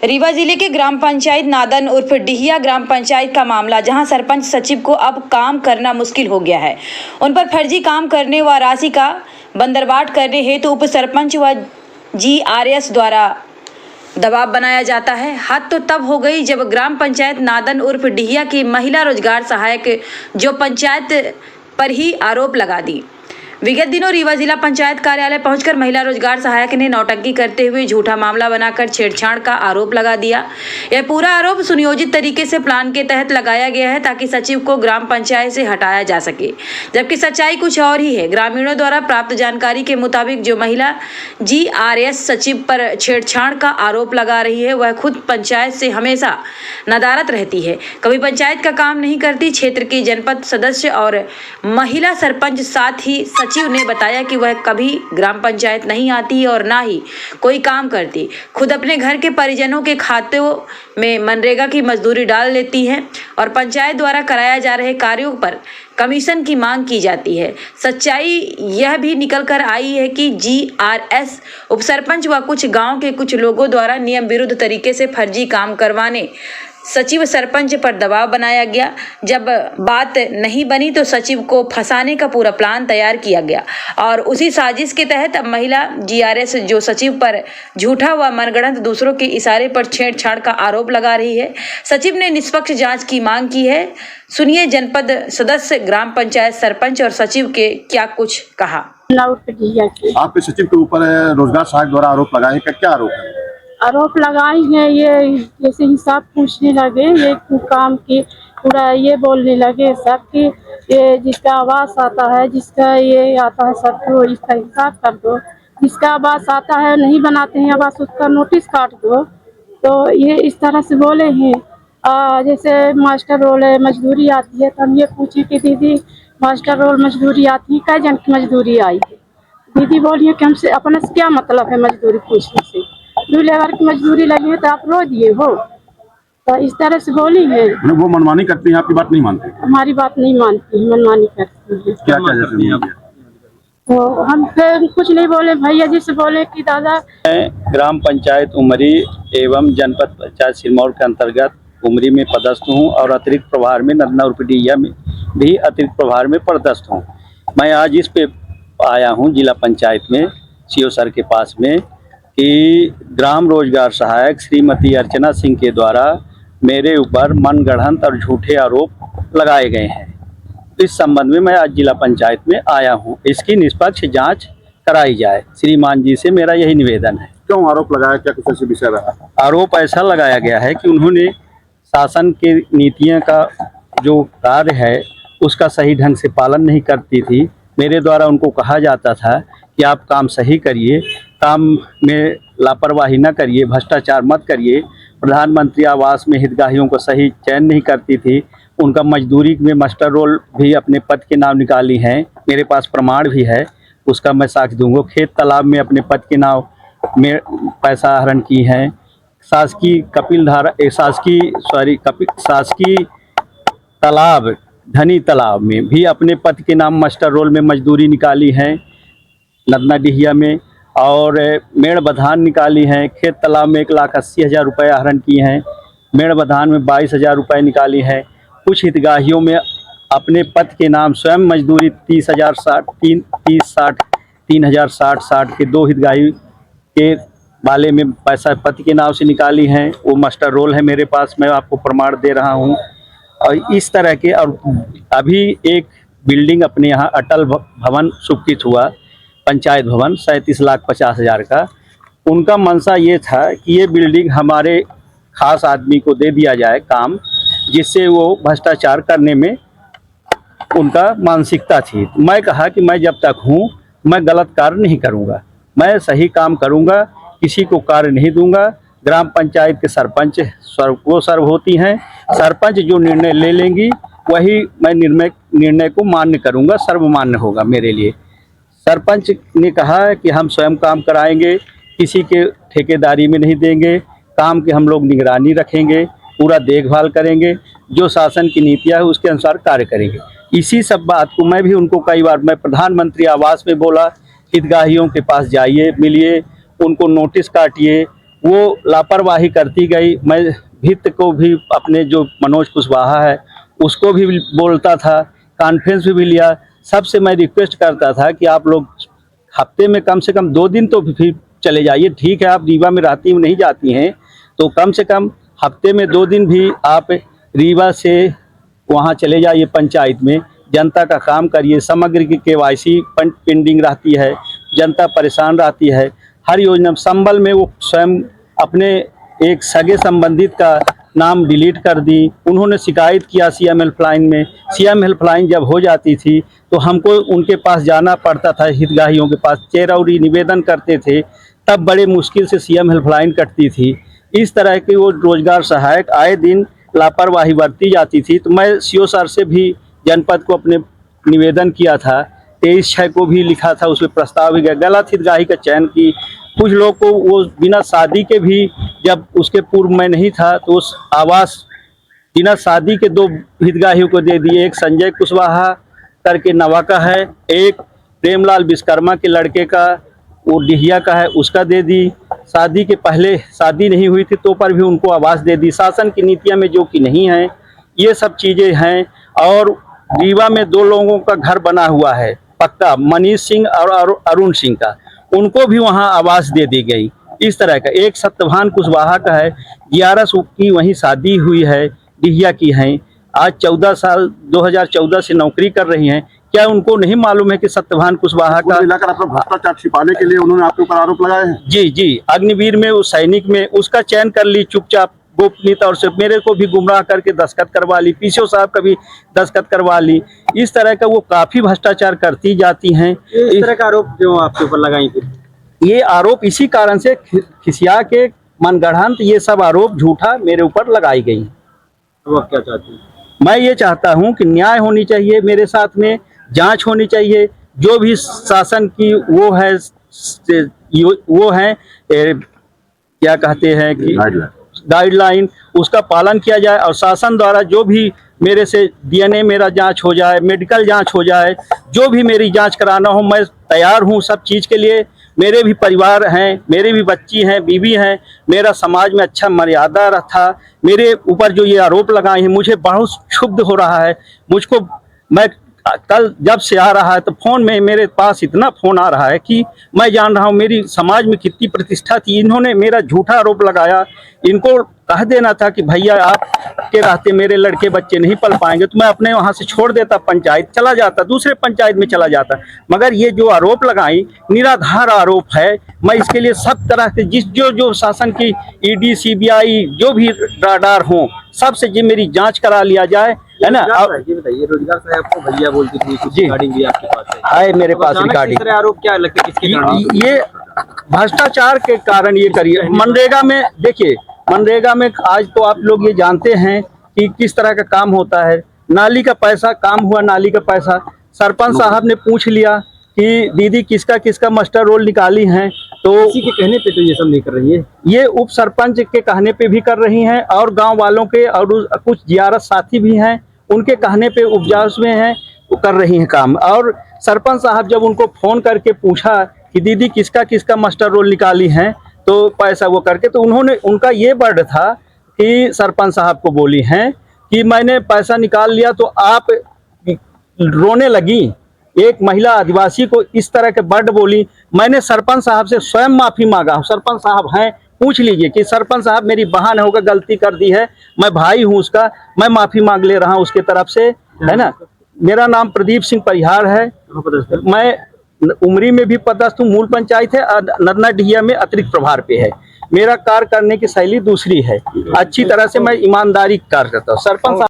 रीवा जिले के ग्राम पंचायत नादन उर्फ डिहिया ग्राम पंचायत का मामला, जहां सरपंच सचिव को अब काम करना मुश्किल हो गया है। उन पर फर्जी काम करने व राशि का बंदरबाट करने हेतु उप सरपंच व GRS द्वारा दबाव बनाया जाता है। हद तो तब हो गई जब ग्राम पंचायत नादन उर्फ डिहिया की महिला रोजगार सहायक जो पंचायत पर ही आरोप लगा दी। विगत दिनों रीवा जिला पंचायत कार्यालय पहुंचकर महिला रोजगार सहायक ने नौटंकी करते हुए झूठा मामला बनाकर छेड़छाड़ का आरोप लगा दिया। यह पूरा आरोप सुनियोजित तरीके से प्लान के तहत लगाया गया है ताकि सचिव को ग्राम पंचायत से हटाया जा सके, जबकि सच्चाई कुछ और ही है। ग्रामीणों द्वारा प्राप्त जानकारी के मुताबिक जो महिला GRS सचिव पर छेड़छाड़ का आरोप लगा रही है वह खुद पंचायत से हमेशा नदारद रहती है, कभी पंचायत का काम नहीं करती। क्षेत्र की जनपद सदस्य और महिला सरपंच साथ ही सचिव ने बताया कि वह कभी ग्राम पंचायत नहीं आती और ना ही कोई काम करती, खुद अपने घर के परिजनों के खातों में मनरेगा की मजदूरी डाल लेती हैं और पंचायत द्वारा कराया जा रहे कार्यों पर कमीशन की मांग की जाती है। सच्चाई यह भी निकल कर आई है कि GRS उप सरपंच व कुछ गांव के कुछ लोगों द्वारा नियम विरुद्ध तरीके से फर्जी काम करवाने सचिव सरपंच पर दबाव बनाया गया। जब बात नहीं बनी तो सचिव को फंसाने का पूरा प्लान तैयार किया गया और उसी साजिश के तहत अब महिला GRS जो सचिव पर झूठा व मनगढ़ंत दूसरों के इशारे पर छेड़छाड़ का आरोप लगा रही है। सचिव ने निष्पक्ष जांच की मांग की है। सुनिए जनपद सदस्य, ग्राम पंचायत सरपंच और सचिव के क्या कुछ कहा। आपके सचिव के ऊपर रोजगार सहायक द्वारा आरोप लगाए, क्या आरोप है? आरोप लगाई है, ये जैसे हिसाब पूछने लगे, ये काम की पूरा ये बोलने लगे सब कि ये जिसका आवास आता है, जिसका ये आता है सबको इसका हिसाब कर दो, जिसका आवास आता है नहीं बनाते हैं आवास उसका नोटिस काट दो। तो ये इस तरह से बोले हैं। जैसे मास्टर रोल है, मजदूरी आती है तो हम ये पूछे कि दीदी मास्टर रोल मजदूरी आती है, कई जन की मजदूरी आई है? दीदी बोलिए कि हमसे अपने से क्या मतलब है मजदूरी पूछने से, दो लेबर की मजदूरी लगी है तो आप रो दिए हो। तो इस तरह से बोली है। वो मनमानी करती है, आपकी बात नहीं मानती? हमारी बात नहीं मानती है, मनमानी करती है। क्या करती है? तो हम फिर कुछ नहीं बोले, भैया जी से बोले कि दादा। ग्राम पंचायत उमरी एवं जनपद पंचायत सिरमौर के अंतर्गत उमरी में पदस्थ हूँ और अतिरिक्त प्रभार में नदना उर्फ डिहिया में भी अतिरिक्त प्रभार में पदस्थ हूँ। मैं आज इस पे आया हूँ जिला पंचायत में CO सर के पास में कि ग्राम रोजगार सहायक श्रीमती अर्चना सिंह के द्वारा मेरे ऊपर मनगढ़ंत और झूठे आरोप लगाए गए हैं। इस संबंध में मैं आज जिला पंचायत में आया हूं। इसकी निष्पक्ष जांच कराई जाए, श्रीमान जी से मेरा यही निवेदन है। क्यों आरोप लगाया, क्या कुछ ऐसे विषय रहा? आरोप ऐसा लगाया गया है कि उन्होंने शासन के नीतियों का जो कार्य है उसका सही ढंग से पालन नहीं करती थी। मेरे द्वारा उनको कहा जाता था कि आप काम सही करिए, काम में लापरवाही न करिए, भ्रष्टाचार मत करिए। प्रधानमंत्री आवास में हितग्राहियों को सही चयन नहीं करती थी। उनका मजदूरी में मास्टर रोल भी अपने पद के नाम निकाली हैं, मेरे पास प्रमाण भी है, उसका मैं साक्ष्य दूंगा। खेत तालाब में अपने पद के नाम में पैसा हरण की हैं। शासकीय शासकीय तालाब धनी तालाब में भी अपने पद के नाम मास्टर रोल में मजदूरी निकाली है नदना डिहिया में, और मेड़ बधान निकाली हैं। खेत तालाब में 1,80,000 रुपये आहरण किए हैं, मेड़ बधान में 22,000 रुपये निकाली है। कुछ हितग्राहियों में अपने पद के नाम स्वयं मजदूरी 3,060 के 2 हितग्राही के वाले में पैसा पद के नाम से निकाली हैं। वो मास्टर रोल है मेरे पास, मैं आपको प्रमाण दे रहा हूँ। और इस तरह के, और अभी एक बिल्डिंग अपने यहाँ अटल भवन स्वीकृत हुआ, पंचायत भवन 37,50,000 का। उनका मंशा ये था कि ये बिल्डिंग हमारे खास आदमी को दे दिया जाए काम, जिससे वो भ्रष्टाचार करने में उनका मानसिकता थी। मैं कहा कि मैं जब तक हूँ मैं गलत कार्य नहीं करूँगा, मैं सही काम करूँगा, किसी को कार्य नहीं दूँगा। ग्राम पंचायत के सरपंच सर्व होती हैं, सरपंच जो निर्णय ले लेंगी वही मैं निर्णय को मान्य करूँगा, सर्वमान्य होगा मेरे लिए। सरपंच ने कहा कि हम स्वयं काम कराएंगे, किसी के ठेकेदारी में नहीं देंगे, काम की हम लोग निगरानी रखेंगे, पूरा देखभाल करेंगे, जो शासन की नीतियाँ है उसके अनुसार कार्य करेंगे। इसी सब बात को मैं भी उनको कई बार, मैं प्रधानमंत्री आवास में बोला, हितग्राहियों के पास जाइए, मिलिए, उनको नोटिस काटिए, वो लापरवाही करती गई। मैं भित्त को भी, अपने जो मनोज कुशवाहा है उसको भी बोलता था, कॉन्फ्रेंस भी लिया, सबसे मैं रिक्वेस्ट करता था कि आप लोग हफ्ते में कम से कम 2 दिन तो फिर चले जाइए। ठीक है, आप रीवा में रहती नहीं जाती हैं, तो कम से कम हफ्ते में 2 दिन भी आप रीवा से वहाँ चले जाइए पंचायत में, जनता का काम करिए। समग्र की KYC पेंडिंग रहती है, जनता परेशान रहती है। हर योजना संबल में वो स्वयं अपने एक सगे संबंधित का नाम डिलीट कर दी। उन्होंने शिकायत किया CM हेल्पलाइन में। CM हेल्पलाइन जब हो जाती थी तो हमको उनके पास जाना पड़ता था, हितग्राहियों के पास चेरौरी निवेदन करते थे, तब बड़े मुश्किल से CM हेल्पलाइन कटती थी। इस तरह के वो रोजगार सहायक आए दिन लापरवाही बरती जाती थी। तो मैं CO सर से भी जनपद को अपने निवेदन किया था, 23/6 को भी लिखा था, उसमें प्रस्ताव भी गया। गलत हितग्राही का चयन की, कुछ लोग को वो बिना शादी के भी, जब उसके पूर्व में नहीं था तो उस आवास बिना शादी के 2 हितग्राहियों को दे दिए। एक संजय कुशवाहा करके नवा का है, एक प्रेमलाल विश्वकर्मा के लड़के का, वो डिहिया का है, उसका दे दी। शादी के पहले शादी नहीं हुई थी तो पर भी उनको आवास दे दी। शासन की नीतियां में जो कि नहीं है, ये सब चीज़ें हैं। और रीवा में 2 लोगों का घर बना हुआ है पक्का, मनीष सिंह और अरुण सिंह का, उनको भी वहां आवास दे दी गई। इस तरह का एक सत्यवान कुशवाहा का है, 11 की वहीं शादी हुई है, डिहिया की हैं, आज 14 साल 2014 से नौकरी कर रही हैं। क्या उनको नहीं मालूम है कि सत्यवान कुशवाहा का मिलाकर अपना भ्रष्टाचार छिपाने के लिए उन्होंने आपके ऊपर आरोप लगाए हैं? जी, अग्निवीर में उस सैनिक में उसका चयन कर ली चुपचाप गोपनीय तौर से, मेरे को भी गुमराह करके दस्तखत करवा ली, PCO साहब का भी दस्तखत करवा ली। इस तरह का वो काफी भ्रष्टाचार करती जाती हैं। इस तरह का आरोप जो आपके ऊपर लगाई थी, ये आरोप इसी कारण से खिसिया के मनगढ़ंत ये सब आरोप झूठा मेरे ऊपर लगाई गई। तो आप क्या चाहते हैं? मैं ये चाहता हूं कि न्याय होनी चाहिए, मेरे साथ में जांच होनी चाहिए। जो भी शासन की वो है क्या कहते हैं कि गाइडलाइन, उसका पालन किया जाए। और शासन द्वारा जो भी मेरे से DNA मेरा जांच हो जाए, मेडिकल जांच हो जाए, जो भी मेरी जांच कराना हो, मैं तैयार हूं सब चीज़ के लिए। मेरे भी परिवार हैं, मेरे भी बच्ची हैं, बीवी हैं, मेरा समाज में अच्छा मर्यादा रहा। मेरे ऊपर जो ये आरोप लगाए हैं, मुझे बहुत क्षुब्ध हो रहा है। मुझको, मैं कल जब से आ रहा है तो फोन में मेरे पास इतना फोन आ रहा है कि मैं जान रहा हूँ मेरी समाज में कितनी प्रतिष्ठा थी। इन्होंने मेरा झूठा आरोप लगाया। इनको कह देना था कि भैया आपके रहते मेरे लड़के बच्चे नहीं पल पाएंगे, तो मैं अपने वहाँ से छोड़ देता, पंचायत चला जाता, दूसरे पंचायत में चला जाता। मगर ये जो आरोप लगाई निराधार आरोप है। मैं इसके लिए सब तरह से जो शासन की ED CBI जो भी राडार हो, सबसे जी मेरी जांच करा लिया जाए, है ना। ये बताइए, रोजगार साहब आपको भैया बोलती थी, कुछ जी। रिकॉर्डिंग भी आपके पास है मेरे पास रिकॉर्डिंग। इस तरह आरोप क्या लगता है, किसके कारण? ये भ्रष्टाचार के कारण ये करिए। मनरेगा में देखिए, मनरेगा में आज तो आप लोग ये जानते हैं कि किस तरह का काम होता है। नाली का पैसा, काम हुआ नाली का पैसा, सरपंच साहब ने पूछ लिया कि दीदी किसका किसका मास्टर रोल निकाली हैं, तो किसी के कहने पे तो ये सब नहीं कर रही है। ये उप सरपंच के कहने पे भी कर रही हैं, और गांव वालों के और कुछ जियारत साथी भी हैं, उनके कहने पे उपजास में हैं, वो कर रही हैं काम। और सरपंच साहब जब उनको फ़ोन करके पूछा कि दीदी किसका किसका मास्टर रोल निकाली हैं, तो पैसा वो करके, तो उन्होंने, उनका ये वर्ड था कि सरपंच साहब को बोली हैं कि मैंने पैसा निकाल लिया, तो आप रोने लगी। एक महिला आदिवासी को इस तरह के वर्ड बोली। मैंने सरपंच साहब से स्वयं माफ़ी मांगा। सरपंच साहब हैं, पूछ लीजिए कि सरपंच साहब मेरी बहन होगा, गलती कर दी है, मैं भाई हूँ उसका, मैं माफ़ी मांग ले रहा हूँ उसके तरफ से, है ना। मेरा नाम प्रदीप सिंह परिहार है। मैं उमरी में भी पदस्थ हूँ, मूल पंचायत है, नरना डिहिया में अतिरिक्त प्रभार पे है। मेरा कार्य करने की शैली दूसरी है, अच्छी तरह से मैं ईमानदारी कार्य करता हूँ। सरपंच